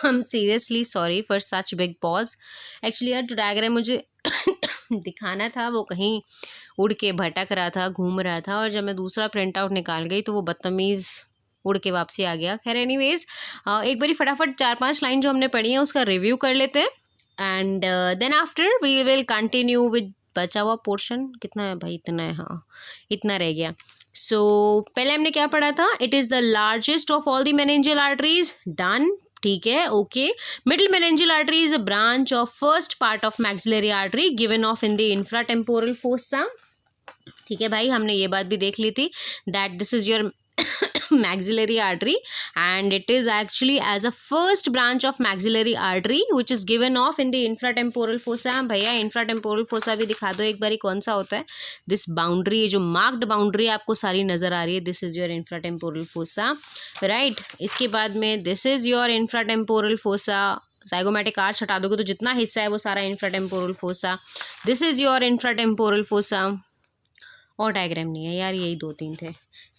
I'm seriously sorry for such big pause. Actually यार जो diagram मुझे दिखाना था वो कहीं उड़ के भटक रहा था, घूम रहा था, और जब मैं दूसरा प्रिंट आउट निकाल गई तो वो बदतमीज़ उड़ के वापसी आ गया। खैर एनीवेज, एक बारी फटाफट 4-5 लाइन जो हमने पढ़ी हैं उसका रिव्यू कर लेते हैं, and then after we will continue with बचा हुआ पोर्शन। कितना है भाई? इतना है, हाँ इतना रह गया। सो पहले हमने क्या पढ़ा था? It is the largest of all the meningeal arteries. Done, ठीक है, okay. Middle meningeal artery is a branch of first part of maxillary artery given off in the infratemporal fossa. ठीक है भाई, हमने ये बात भी देख ली थी that this is your maxillary artery and it is actually as a first branch of maxillary artery which is given off in the infratemporal fossa। भैया infratemporal fossa भी दिखा दो एक बारी, कौन सा होता है? this boundary, जो marked boundary आपको सारी नज़र आ रही है, this is your infratemporal fossa, right? इसके बाद में this is your infratemporal fossa। zygomatic arch हटा दोगे तो जितना हिस्सा है वो सारा infratemporal fossa। this is your infratemporal fossa। और डायग्राम नहीं है यार, यही 2-3 थे।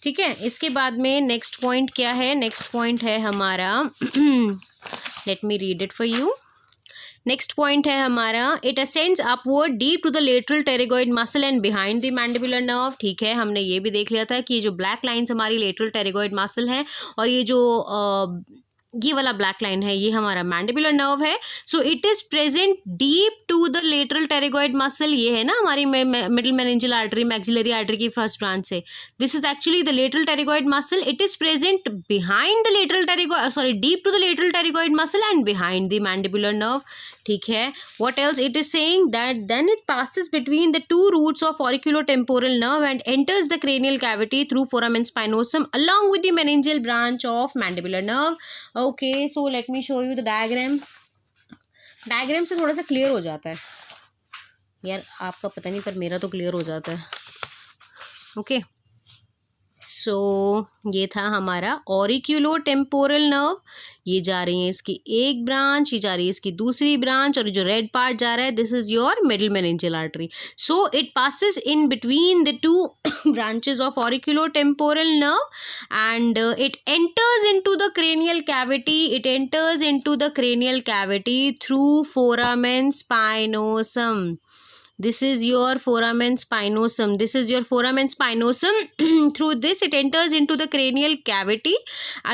ठीक है, इसके बाद में नेक्स्ट पॉइंट क्या है? नेक्स्ट पॉइंट है हमारा let me read it for you. Next point है हमारा it ascends upward deep to the lateral pterygoid muscle and behind the mandibular nerve. ठीक है, हमने ये भी देख लिया था कि ये जो ब्लैक लाइन्स हमारी लेटरल टेरिगॉइड मसल है, और ये जो ये वाला ब्लैक लाइन है ये हमारा मैंडिबुलर नर्व है। So it is present deep to the lateral pterygoid muscle. ये है ना हमारी middle meningeal artery, maxillary artery की फर्स्ट ब्रांच से। This is actually the lateral pterygoid muscle. It is present behind the lateral pterygoid, sorry deep to the lateral pterygoid muscle and behind the mandibular nerve. ठीक है, what else it is saying that then it passes between the two roots of auriculotemporal nerve and enters the cranial cavity through foramen spinosum along with the meningeal branch of mandibular nerve। okay, so let me show you the diagram। Diagram से थोड़ा सा clear हो जाता है यार, आपका पता नहीं पर मेरा तो क्लियर हो जाता है। ओके सो ये था हमारा ऑरिक्यूलोटेम्पोरल नर्व। ये जा रही है इसकी एक ब्रांच, ये जा रही है इसकी दूसरी ब्रांच, और जो रेड पार्ट जा रहा है this is your middle meningeal artery. So it passes in between the two branches of auriculotemporal nerve and it enters into the cranial cavity, it enters into the cranial cavity through foramen spinosum। this is your foramen spinosum, this is your foramen spinosum through this it enters into the cranial cavity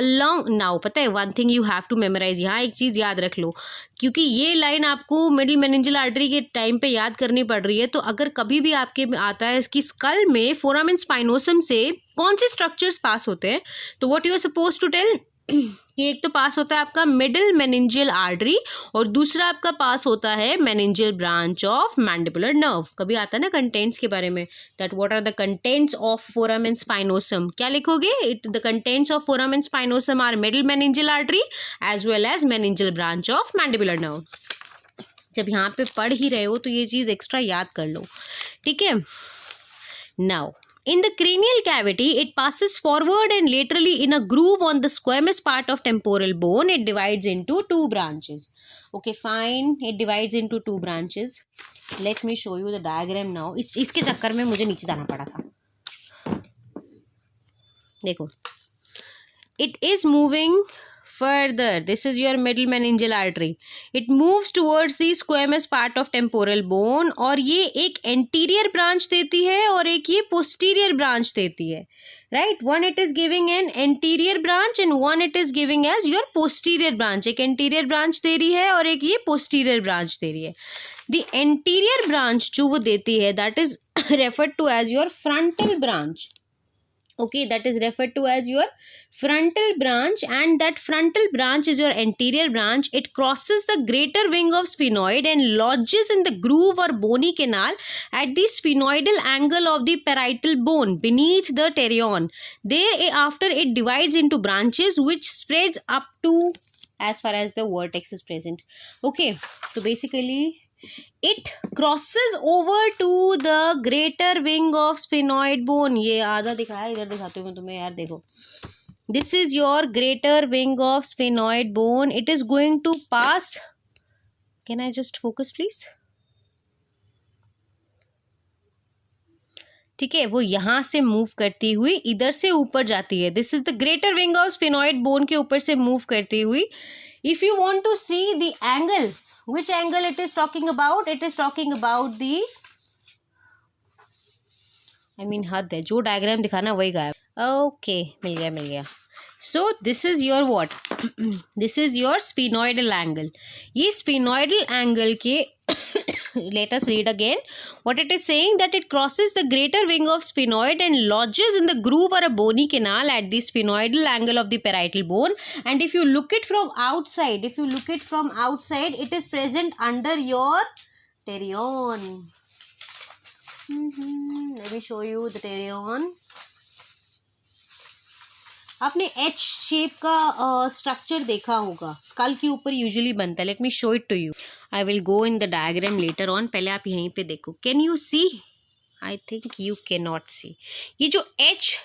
along। now पता है one thing you have to memorize, यहाँ एक चीज़ याद रख लो, क्योंकि ये line आपको middle meningeal artery के टाइम पे याद करनी पड़ रही है। तो अगर कभी भी आपके आता है इसकी स्कल में फोरामेन स्पाइनोसम से कौन से स्ट्रक्चर्स पास होते हैं, तो what you are suppose to tell कि एक तो पास होता है आपका मिडिल मेनिंजियल आर्टरी और दूसरा आपका पास होता है meningeal branch of mandibular nerve. कभी आता है ना कंटेंट्स के बारे में, that what are the contents of foramen spinosum, क्या लिखोगे? It the contents of foramen spinosum are middle meningeal artery as well as meningeal branch of mandibular nerve. जब यहाँ पे पढ़ ही रहे हो तो ये चीज़ एक्स्ट्रा याद कर लो, ठीक है। Now in the cranial cavity, it passes forward and laterally in a groove on the squamous part of temporal bone. It divides into two branches. Okay, fine. It divides into two branches. Let me show you the diagram now. इसके चक्कर में मुझे नीचे जाना पड़ा था। देखो, it is moving further. This is your middle meningeal artery. It moves towards the squamous part of temporal bone और ये एक anterior branch देती है और एक ये posterior branch देती है, right? One it is giving an anterior branch and one it is giving as your posterior branch। एक anterior branch दे रही है और एक ये posterior branch दे रही है। The anterior branch जो वो देती है that is referred to as your frontal branch। Okay, that is referred to as your frontal branch, and that frontal branch is your anterior branch. It crosses the greater wing of sphenoid and lodges in the groove or bony canal at the sphenoidal angle of the parietal bone beneath the pterion. Thereafter it divides into branches which spreads up to as far as the vertex is present। Okay, so basically it crosses over to the greater wing of sphenoid bone। ये आधा दिखा है, इधर दिखाती हूँ मैं तुम्हें यार, देखो this is your greater wing of sphenoid bone। it is going to pass, can I just focus please? ठीक है, वो यहाँ से मूव करती हुई इधर से ऊपर जाती है। This is the greater wing of sphenoid bone के ऊपर से मूव करती हुई If you want to see the angle, which angle it is talking about? It is talking about the, हद है, जो डायग्राम दिखाना वही गायब. ओके, मिल गया. So this is your what? This is your sphenoidal angle. ये sphenoidal angle के let us read again. What it is saying, that it crosses the greater wing of sphenoid and lodges in the groove or a bony canal at the sphenoidal angle of the parietal bone. And if you look it from outside, it is present under your pterion. Let me show you the pterion. आपने H shape का structure देखा होगा, skull के ऊपर usually बनता है. Let me show it to you. I will go in the diagram later on. पहले आप यहीं पे देखो. Can you see? I think you can not see. ये जो एच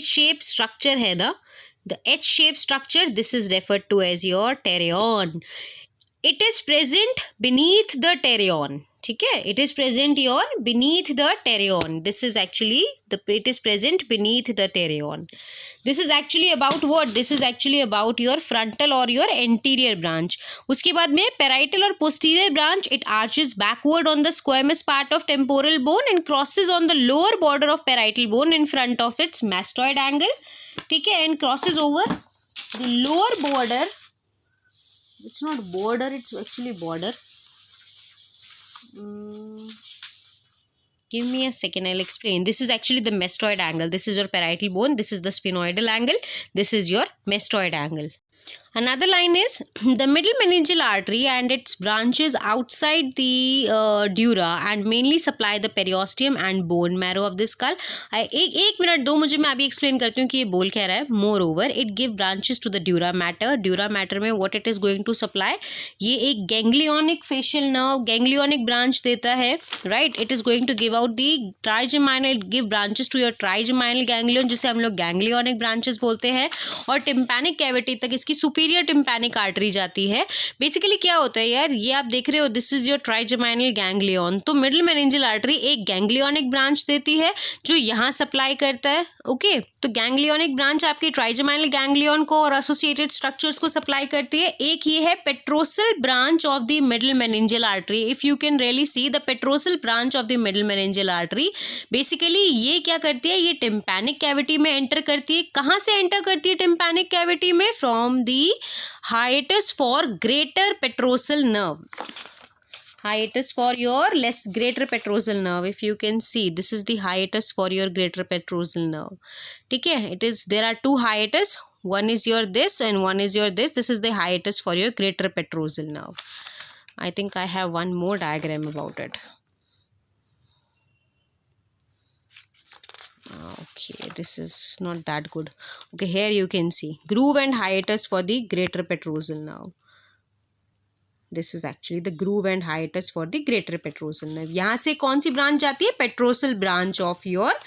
शेप स्ट्रक्चर है ना, the H shape structure, this is referred to as your pterion. It is present beneath the pterion. ठीक है, it is present your beneath the pterion. This is actually it is present beneath the pterion. This is actually about what? This is actually about your frontal or your anterior branch. उसके बाद में parietal और posterior branch, it arches backward on the squamous part of temporal bone and crosses on the lower border of parietal bone in front of its mastoid angle. ठीक है, and crosses over the lower border. It's not border, it's actually border. Give me a second, I'll explain. This is actually the mastoid angle. This is your parietal bone. This is the sphenoidal angle. This is your mastoid angle. Another line is the middle meningeal artery and its branches outside the dura and mainly supply the periosteum and bone marrow of the skull. एक minute दो मुझे, मैं अभी explain करती हूँ कि ये बोल क्या रहा है. Moreover it give branches to the dura mater. Dura mater में what it is going to supply, ये एक ganglionic facial nerve, ganglionic branch देता है. Right, it is going to give out the trigeminal, give branches to your trigeminal ganglion, जिसे हम लोग ganglionic branches बोलते हैं. और टिम्पैनिक कैविटी तक इसकी सुपीरियर टिम्पैनिक आर्टरी जाती है. बेसिकली क्या होता है यार, ये आप देख रहे हो, this is your trigeminal ganglion. तो मिडिल मेनिंजियल आर्टरी एक गैंग्लियोनिक ब्रांच देती है जो यहाँ सप्लाई करता है. ओके, तो गैंग्लियोनिक ब्रांच आपकी ट्राइजेमाइनल गैंग्लियन को और एसोसिएटेड स्ट्रक्चर्स को सप्लाई करती है. एक ये है petrosal branch of the middle meningeal artery. If you can really see the petrosal branch of the middle meningeal artery, basically ये क्या करती है, ये टिम्पैनिक कैविटी में एंटर करती है. कहाँ से एंटर करती है टिम्पैनिक कैविटी में? From the hiatus for greater petrosal nerve. Hiatus for your greater petrosal nerve. If you can see, this is the hiatus for your greater petrosal nerve. ठीक है, it is, there are two hiatus. One is your this and one is your this. This is the hiatus for your greater petrosal nerve. I think I have one more diagram about it. Okay, this is not that good. Okay, here you can see groove and hiatus for the greater petrosal nerve. This is actually the groove and hiatus for the greater petrosal nerve. यहाँ से कौन सी branch जाती है? Petrosal branch of your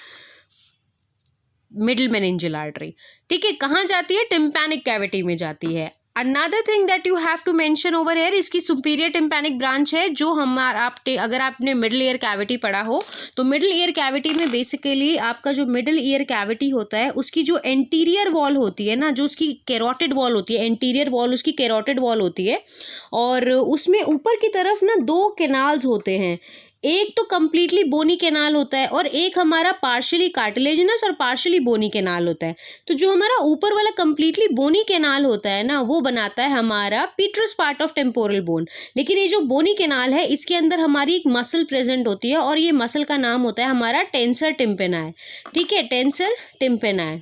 middle meningeal artery. ठीक है, कहाँ जाती है? टिम्पैनिक कैविटी में जाती है. Another thing that you have to mention over here, इसकी सुपीरियर टिम्पैनिक ब्रांच है जो हमारा अगर आपने मिडिल ईयर कैविटी पढ़ा हो तो मिडिल ईयर कैविटी में बेसिकली आपका जो मिडिल ईयर कैविटी होता है उसकी जो एंटीरियर वॉल होती है ना, जो उसकी कैरोटिड वॉल होती है, एंटीरियर वॉल उसकी कैरोटिड वॉल होती है, और उसमें ऊपर की तरफ ना दो कैनाल्स होते हैं. एक तो कम्प्लीटली बोनी कैनाल होता है और एक हमारा पार्शियली कार्टिलेजिनस और पार्शियली बोनी कैनाल होता है. तो जो हमारा ऊपर वाला कम्प्लीटली बोनी कैनाल होता है ना, वो बनाता है हमारा पीट्रस पार्ट ऑफ टेम्पोरल बोन. लेकिन ये जो बोनी कैनाल है इसके अंदर हमारी एक मसल प्रेजेंट होती है और ये मसल का नाम होता है हमारा टेंसर टिम्पेनाई. ठीक है, टेंसर टिम्पेनाई.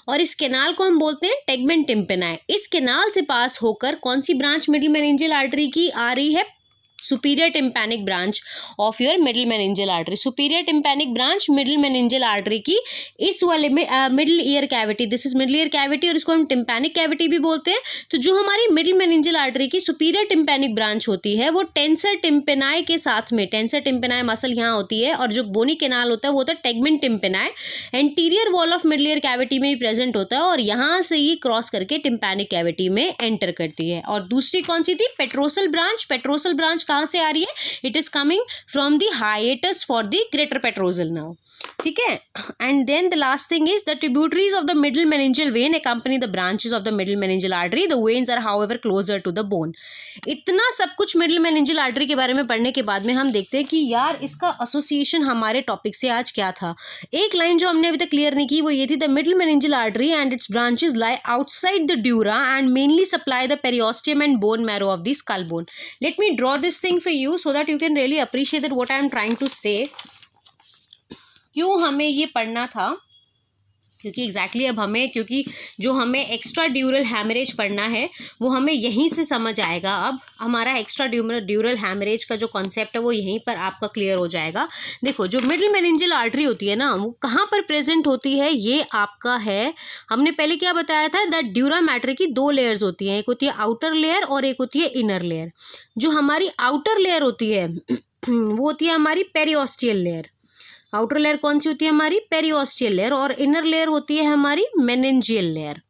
और इस कैनाल को हम बोलते हैं टेगमेंट टिम्पेनाई. इस कैनाल से पास होकर कौन सी ब्रांच मिडिल मेनिंजियल आर्टरी की आ रही है? Superior tympanic branch of your middle meningeal artery. Superior tympanic branch middle meningeal artery की इस वाले में middle ear cavity, this is middle ear cavity और इसको हम टिम्पैनिक कैविटी भी बोलते हैं. तो जो हमारी मिडिल मेनिंजियल आर्टरी की सुपीरियर टिम्पैनिक ब्रांच होती है वो टेंसर टिम्पेनाई के साथ में, टेंसर टिम्पेनाई मसल यहाँ होती है और जो बोनी कैनाल होता है वो होता है tegmen tympani. Anterior wall of middle ear cavity में भी प्रेजेंट होता है और यहाँ से ही क्रॉस करके टिम्पैनिक कैविटी में एंटर करती है. और दूसरी कौन सी थी? Petrosal branch. पेट्रोसल ब्रांच कहाँ से आ रही है? It is coming from the hiatus for the greater petrosal nerve. ठीक है। And then the last thing is the tributaries of the middle meningeal vein accompany the branches of the middle meningeal artery. The veins are however closer to the bone. इतना सब कुछ middle meningeal artery के बारे में पढ़ने के बाद में हम देखते हैं कि यार इसका एसोसिएशन हमारे टॉपिक से आज क्या था। एक लाइन जो हमने अभी तक क्लियर नहीं की वो ये थी, the middle meningeal artery and its branches lie outside the dura and mainly supply the periosteum and bone marrow of the skull bone. Let me draw this thing for you so that you can really appreciate that what I am trying to say. क्यों हमें ये पढ़ना था, क्योंकि exactly अब हमें, क्योंकि जो हमें एक्स्ट्रा ड्यूरल हैमरेज पढ़ना है वो हमें यहीं से समझ आएगा. अब हमारा एक्स्ट्रा ड्यूरल हैमरेज का जो कॉन्सेप्ट है वो यहीं पर आपका क्लियर हो जाएगा. देखो जो मिडिल मेनिंजियल आर्टरी होती है ना वो कहाँ पर प्रेजेंट होती है, ये आपका है, हमने पहले क्या बताया था दैट ड्यूरा मैटर की दो लेयर्स होती हैं, एक होती है आउटर लेयर और एक होती है इनर लेयर. जो हमारी आउटर लेयर होती है वो होती है हमारी पेरियोस्टियल लेयर. आउटर लेयर कौन सी होती है हमारी, पेरियोस्टियल लेयर, और इनर लेयर होती है हमारी meningeal layer.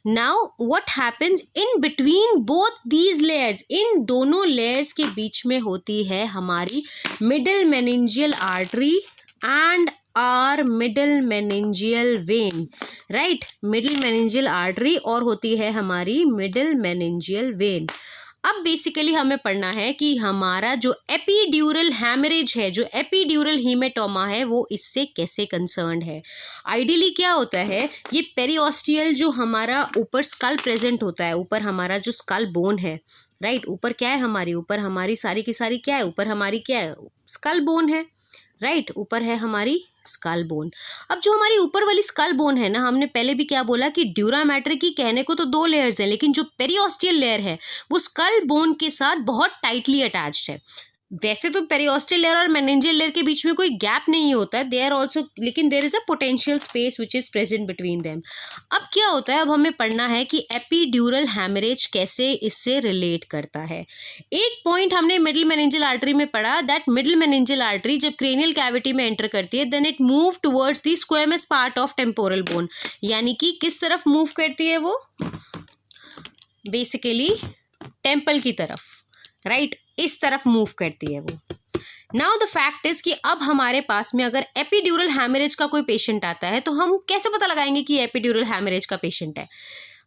Now what happens in between both these layers, इन दोनों लेयर्स के बीच में होती है हमारी middle meningeal artery and are middle meningeal vein. Right, middle meningeal artery और होती है हमारी मिडिल मेनिंजियल वेन. अब बेसिकली हमें पढ़ना है कि हमारा जो एपीड्यूरल हैमरेज है, जो एपीड्यूरल हीमेटोमा है, वो इससे कैसे कंसर्न्ड है. आइडियली क्या होता है, ये पेरियोस्टियल जो हमारा ऊपर स्कल प्रेजेंट होता है, ऊपर हमारा जो स्कल बोन है, राइट, ऊपर क्या है हमारी, ऊपर हमारी सारी की सारी क्या है, ऊपर हमारी क्या है, स्कल बोन है, राइट, ऊपर है हमारी स्कल बोन. अब जो हमारी ऊपर वाली स्कल बोन है ना, हमने पहले भी क्या बोला कि ड्यूरा मैटर की कहने को तो दो लेयर्स हैं, लेकिन जो पेरियोस्टियल लेयर है वो स्कल बोन के साथ बहुत टाइटली अटैच्ड है. वैसे तो पेरियोस्टियल लेयर और मेनिंजियल लेयर के बीच में कोई गैप नहीं होता है, देयर ऑल्सो, लेकिन there is a potential space which is present between them. अब क्या होता है, अब हमें पढ़ना है कि एपीड्यूरल हैमरेज कैसे इससे रिलेट करता है. एक पॉइंट हमने मिडिल मेनिंजियल आर्टरी में पढ़ा दैट मिडिल मेनिंजियल आर्टरी जब क्रेनियल कैविटी में एंटर करती है then it move towards the squamous part of temporal bone. यानी कि किस तरफ मूव करती है वो, बेसिकली टेम्पल की तरफ, राइट, इस तरफ मूव करती है वो. नाउ द फैक्ट इज कि अब हमारे पास में अगर एपीड्यूरल हैमरेज का कोई पेशेंट आता है तो हम कैसे पता लगाएंगे कि एपीड्यूरल हैमरेज का पेशेंट है.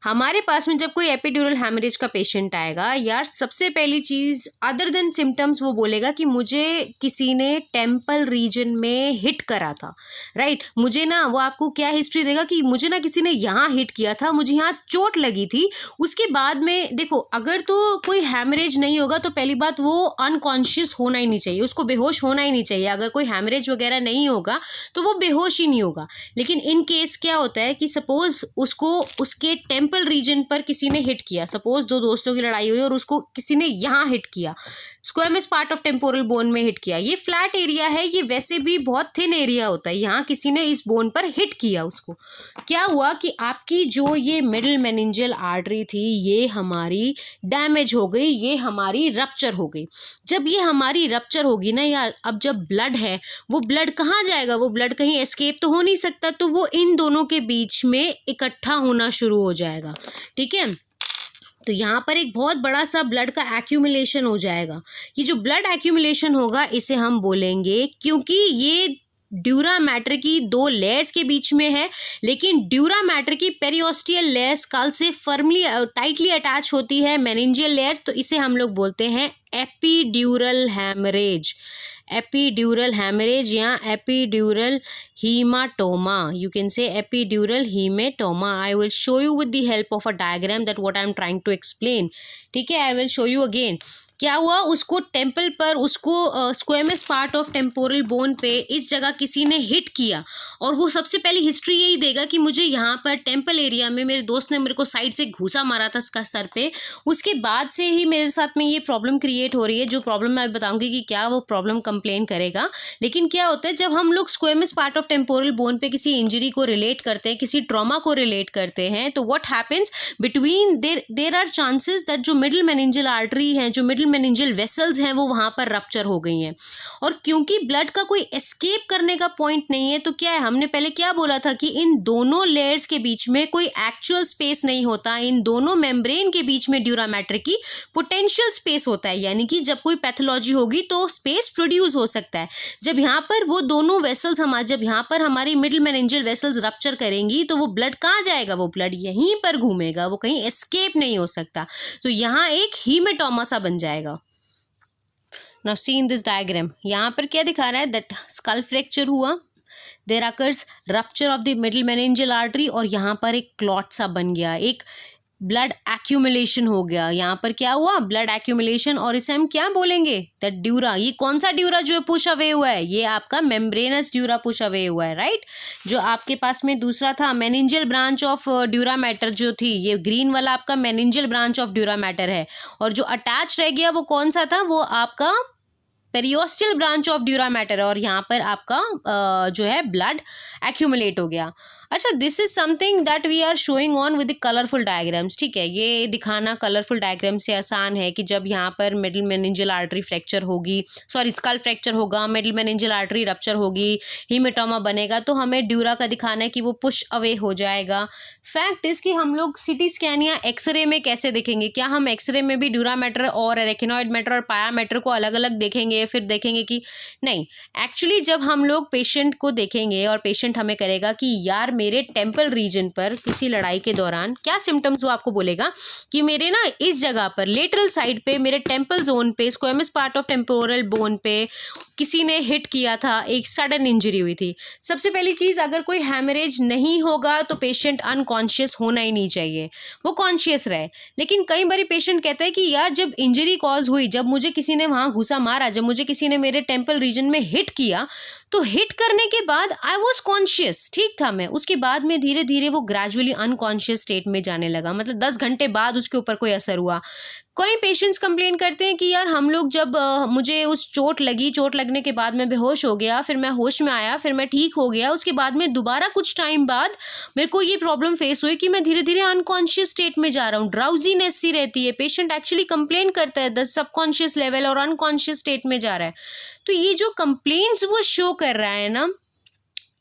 हमारे पास में जब कोई एपीड्यूरल हैमरेज का पेशेंट आएगा, यार सबसे पहली चीज़ अदर देन सिम्टम्स वो बोलेगा कि मुझे किसी ने टेम्पल रीजन में हिट करा था, राइट, मुझे ना, वो आपको क्या हिस्ट्री देगा कि मुझे ना किसी ने यहाँ हिट किया था, मुझे यहाँ चोट लगी थी. उसके बाद में देखो, अगर तो कोई हैमरेज नहीं होगा तो पहली बात वो अनकॉन्शियस होना ही नहीं चाहिए, उसको बेहोश होना ही नहीं चाहिए. अगर कोई हैमरेज वगैरह नहीं होगा तो वो बेहोश ही नहीं होगा. लेकिन इन केस क्या होता है कि सपोज उसको उसके टेम्पल रीजन पर किसी ने हिट किया, सपोज दो दोस्तों की लड़ाई हुई और उसको किसी ने यहाँ हिट किया, squamous part of temporal bone में हिट किया. ये फ्लैट एरिया है, ये वैसे भी बहुत थिन एरिया होता है, यहाँ किसी ने इस बोन पर हिट किया, उसको क्या हुआ कि आपकी जो ये मिडिल मेनिंजियल आर्टरी थी ये हमारी डैमेज हो गई, ये हमारी रप्चर हो गई. जब ये हमारी रप्चर होगी ना यार, अब जब ब्लड है वो ब्लड कहाँ जाएगा, वो ब्लड कहीं एस्केप तो हो नहीं सकता, तो वो इन दोनों के बीच में इकट्ठा होना शुरू हो जाएगा. ठीक है, तो यहाँ पर एक बहुत बड़ा सा ब्लड का एक्यूमुलेशन हो जाएगा. ये जो ब्लड एक्यूमुलेशन होगा इसे हम बोलेंगे, क्योंकि ये ड्यूरा मैटर की दो लेयर्स के बीच में है, लेकिन ड्यूरा मैटर की पेरियोस्टियल लेयर स्कल से फर्मली टाइटली अटैच होती है मेनिंजियल लेयर्स, तो इसे हम लोग बोलते हैं एपीड्यूरल हैमरेज. एपीड्यूरल हैमरेज या epidural hematoma, you can say epidural hematoma. I will show you with the help of a diagram that what I am trying to explain. ठीक है, I will show you again. क्या हुआ, उसको temple पर, उसको squamous part of temporal bone पे इस जगह किसी ने हिट किया, और वो सबसे पहली हिस्ट्री यही देगा कि मुझे यहाँ पर टेम्पल एरिया में मेरे दोस्त ने मेरे को साइड से घूसा मारा था इसका सर पे. उसके बाद से ही मेरे साथ में ये प्रॉब्लम क्रिएट हो रही है, जो प्रॉब्लम मैं बताऊँगी कि क्या वो प्रॉब्लम कंप्लेन करेगा. लेकिन क्या होता है, जब हम लोग squamous part of temporal bone पे किसी इंजरी को रिलेट करते हैं, किसी ट्रॉमा को रिलेट करते हैं, तो what happens between there are chances that जो मिडिल मेनिंजियल आर्टरी है, जो मिडिल मेनिंजियल वेसल्स हैं वो वहाँ पर रप्चर हो गई हैं। और क्योंकि ब्लड का कोई एस्केप करने का पॉइंट नहीं है, तो क्या है, हमने पहले क्या बोला था कि इन दोनों लेयर्स के बीच में कोई एक्चुअल स्पेस नहीं होता, इन दोनों मेम्ब्रेन के बीच में ड्यूरा मैटर की पोटेंशियल स्पेस होता है, यानी कि जब कोई पैथोलॉजी होगी तो स्पेस प्रोड्यूस हो सकता है। जब यहाँ पर वो दोनों वेसल्स जब यहाँ पर हमारी मिडिल मेनिंजियल वेसल्स रप्चर करेंगी तो वो ब्लड कहाँ जाएगा, वो ब्लड यहीं पर घूमेगा, वो कहीं एस्केप नहीं हो सकता, तो यहाँ एक हीमेटोमा सा बन जाएगा। Now see in this diagram, यहाँ पर क्या दिखा रहा है, दैट स्कल फ्रैक्चर हुआ, there occurs rupture of the middle meningeal artery, और यहाँ पर एक क्लॉट सा बन गया, एक ब्लड एक्यूमुलेशन हो गया। यहाँ पर क्या हुआ, ब्लड एक्यूमुलेशन, और इसे हम क्या बोलेंगे, दैट ड्यूरा। ये कौन सा ड्यूरा जो पुश अवे हुआ है, ये आपका मेम्ब्रेनस ड्यूरा पुश अवे हुआ है, राइट। जो आपके पास में दूसरा था meningeal branch of dura mater जो थी, ये ग्रीन वाला आपका meningeal branch of dura mater है, और जो अटैच रह गया वो कौन सा था, वो आपका periosteal branch of dura mater, और यहाँ पर आपका जो है ब्लड एक्यूमुलेट हो गया। अच्छा, this is something that we are showing on with the colourful diagrams, ठीक है। ये दिखाना कलरफुल डायग्राम से आसान है कि जब यहाँ पर मिडिल मेनिंजियल आर्टरी फ्रैक्चर होगी, सॉरी स्कल फ्रैक्चर होगा, मिडिल मेनिंजियल आर्टरी रप्चर होगी, हीमेटोमा बनेगा, तो हमें ड्यूरा का दिखाना है कि वो पुश अवे हो जाएगा। फैक्ट इज कि हम लोग सिटी स्कैन या एक्सरे में कैसे देखेंगे, क्या हम एक्सरे में भी ड्यूरा मैटर और एरेकिनॉइड मैटर और पाया मैटर को अलग अलग देखेंगे, फिर देखेंगे कि नहीं। एक्चुअली जब हम लोग पेशेंट को देखेंगे और पेशेंट हमें करेगा कि यार मेरे टेम्पल रीजन पर किसी लड़ाई के दौरान क्या सिम्टम्स, वो आपको बोलेगा कि मेरे ना इस जगह पर लेटरल साइड पे, मेरे टेम्पल जोन पे, squamous part of temporal bone पे किसी ने हिट किया था, एक सडन इंजरी हुई थी। सबसे पहली चीज़, अगर कोई हैमरेज नहीं होगा तो पेशेंट अनकॉन्शियस होना ही नहीं चाहिए, वो कॉन्शियस रहे। लेकिन कई बार पेशेंट कहता है कि यार जब इंजरी कॉज हुई, जब मुझे किसी ने वहाँ घुसा मारा, जब मुझे किसी ने मेरे टेम्पल रीजन में हिट किया, तो हिट करने के बाद आई वॉज कॉन्शियस, ठीक था मैं, उसके बाद में धीरे धीरे वो ग्रेजुअली अनकॉन्शियस स्टेट में जाने लगा, मतलब 10 घंटे बाद उसके ऊपर कोई असर हुआ। कई पेशेंट्स कंप्लेन करते हैं कि यार हम लोग जब मुझे उस चोट लगने के बाद मैं बेहोश हो गया, फिर मैं होश में आया, फिर मैं ठीक हो गया, उसके बाद में दोबारा कुछ टाइम बाद मेरे को ये प्रॉब्लम फेस हुई कि मैं धीरे धीरे अनकॉन्शियस स्टेट में जा रहा हूँ, ड्राउजीनेस सी रहती है। पेशेंट एक्चुअली कंप्लेन करता है द सबकॉन्शियस लेवल और अनकॉन्शियस स्टेट में जा रहा है। तो ये जो कंप्लेंट्स वो शो कर रहा है ना,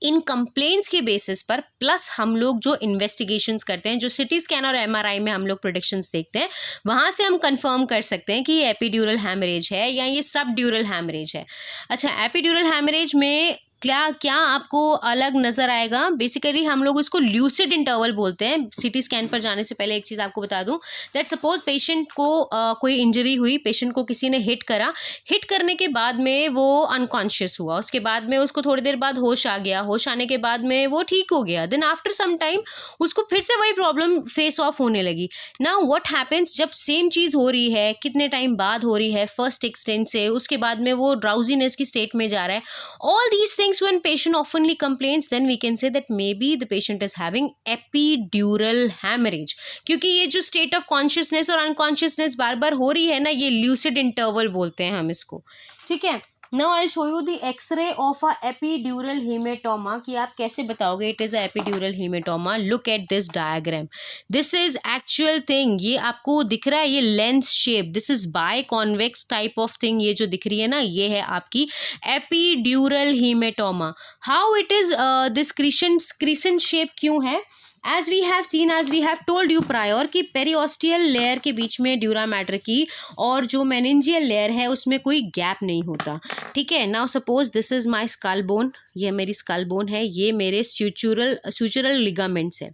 इन कंप्लेंट्स के बेसिस पर प्लस हम लोग जो इन्वेस्टिगेशंस करते हैं, जो सिटी स्कैन और एमआरआई में हम लोग प्रेडिक्शंस देखते हैं, वहाँ से हम कंफर्म कर सकते हैं कि ये एपिड्यूरल हैमरेज है या ये सब ड्यूरल हैमरेज है। अच्छा, एपिड्यूरल हैमरेज में क्या आपको अलग नज़र आएगा, बेसिकली हम लोग उसको ल्यूसिड इंटरवल बोलते हैं। सिटी स्कैन पर जाने से पहले एक चीज़ आपको बता दूं, दैट सपोज पेशेंट को कोई इंजरी हुई, पेशेंट को किसी ने हिट करा, हिट करने के बाद में वो अनकॉन्शियस हुआ, उसके बाद में उसको थोड़ी देर बाद होश आ गया, होश आने के बाद में वो ठीक हो गया, देन आफ्टर सम टाइम उसको फिर से वही प्रॉब्लम फेस ऑफ होने लगी। नाउ व्हाट हैपेंस, जब सेम चीज़ हो रही है, कितने टाइम बाद हो रही है, फर्स्ट एक्सटेंट से, उसके बाद में वो ड्राउजीनेस की स्टेट में जा रहा है, all these things when patient oftenly complains, then we can say that maybe the patient is having epidural hemorrhage, क्योंकि ये जो state of consciousness और unconsciousness बार बार हो रही है ना, ये lucid interval बोलते हैं हम इसको, ठीक है। Now I'll show you the X-ray of a epidural hematoma, कि आप कैसे बताओगे it is a epidural hematoma। Look at this diagram, this is actual thing, ये आपको दिख रहा है, ये lens shape, this is biconvex type of thing, ये जो दिख रही है ना, ये है आपकी epidural hematoma। How it is this crescent shape क्यों है? As we have seen, as we have told you prior, कि पेरियोस्टियल लेयर के बीच में ड्यूरा मैटर की और जो मेनिंजियल लेयर है उसमें कोई गैप नहीं होता, ठीक है। Now suppose this is my skull bone, ये मेरी स्कल बोन है, ये मेरे स्यूचरल लिगामेंट्स है,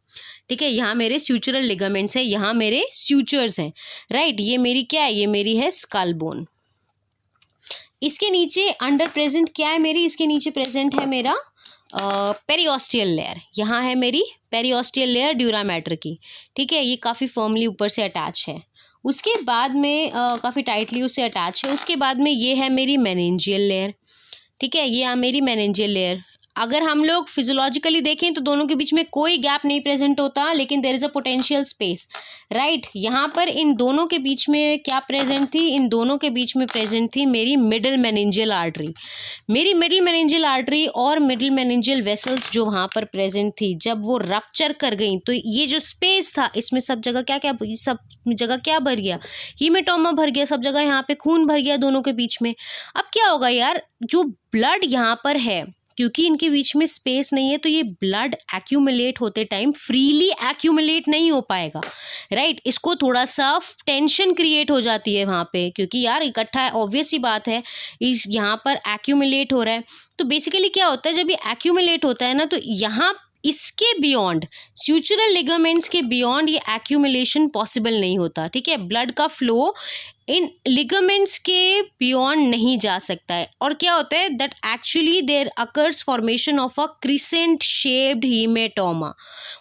ठीक है, यहाँ मेरे स्यूचरल लिगामेंट्स है, यहाँ मेरे स्यूचर्स हैं, राइट। ये मेरी क्या है, ये मेरी है स्कल बोन। इसके नीचे अंडर प्रेजेंट क्या है मेरी, इसके नीचे प्रेजेंट है मेरा पेरियोस्टियल लेयर, यहाँ है मेरी पेरियोस्टियल लेयर ड्यूरा मैटर की, ठीक है, ये काफ़ी फर्मली ऊपर से अटैच है, उसके बाद में काफ़ी टाइटली उससे अटैच है, उसके बाद में ये है मेरी मेनिंजियल लेयर, ठीक है, ये मेरी मेनिंजियल लेयर। अगर हम लोग फिजियोलॉजिकली देखें तो दोनों के बीच में कोई गैप नहीं प्रेजेंट होता, लेकिन there is a potential space, right. यहाँ पर इन दोनों के बीच में क्या प्रेजेंट थी, इन दोनों के बीच में प्रेजेंट थी मेरी मिडिल मेनिंजियल आर्टरी। मेरी मिडिल मेनिंजियल आर्टरी और मिडिल मेनिंजियल वेसल्स जो वहाँ पर प्रेजेंट थी, जब वो रप्चर कर गई तो ये जो स्पेस था इसमें सब जगह क्या क्या, सब जगह क्या भर गया, हीमेटोमा भर गया, सब जगह यहाँ पे खून भर गया दोनों के बीच में। अब क्या होगा यार, जो ब्लड यहाँ पर है, क्योंकि इनके बीच में स्पेस नहीं है तो ये ब्लड एक्यूमुलेट होते टाइम फ्रीली एक्यूमुलेट नहीं हो पाएगा, राइट। इसको थोड़ा सा टेंशन क्रिएट हो जाती है वहाँ पे, क्योंकि यार इकट्ठा है, ऑब्वियस ही बात है, इस यहाँ पर एक्यूमुलेट हो रहा है। तो बेसिकली क्या होता है, जब ये एक्यूमुलेट होता है ना, तो यहाँ इसके बियॉन्ड, स्यूचुरल लिगामेंट्स के बियॉन्ड ये एक्यूमुलेशन पॉसिबल नहीं होता, ठीक है। ब्लड का फ्लो इन लिगामेंट्स के बियॉन्ड नहीं जा सकता है। और क्या होता है, that actually there occurs formation of a crescent shaped haematoma.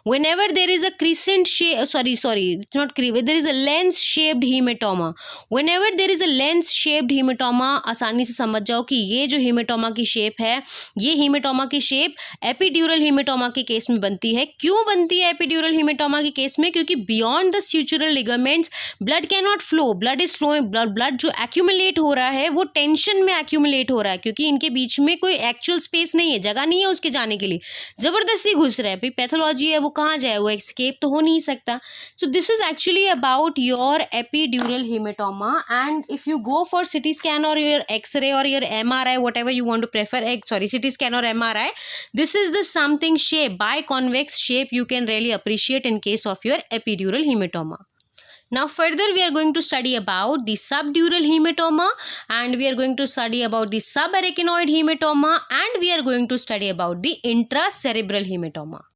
whenever there is a crescent shape, sorry it's not crescent, there is a lens shaped hematoma, whenever there is a lens shaped hematoma, आसानी से समझ जाओ कि ये जो haematoma की shape है, ये हीमेटोमा की शेप एपिड्यूरल हीमेटोमा के केस में बनती है। क्यों बनती है एपिड्यूरल हीमेटोमा के केस में, क्योंकि beyond the sutural ligaments blood can not flow, blood is flowing, blood जो एक्यूमुलेट हो रहा है वो टेंशन में एक्यूमुलेट हो रहा है, क्योंकि इनके बीच में कोई एक्चुअल स्पेस नहीं है, जगह नहीं है उसके जाने के लिए, जबरदस्ती घुस रहा है। भाई पैथोलॉजी है, वो कहाँ जाए, वो एस्केप तो हो नहीं सकता। So this is actually about your epidural hematoma, and if you go for CT scan or your X-ray or your MRI, whatever you want to prefer, CT scan or MRI, this is the something shape, biconvex shape you can really appreciate in case of your epidural hematoma. Now further we are going to study about the subdural hematoma, and we are going to study about the subarachnoid hematoma, and we are going to study about the intracerebral hematoma.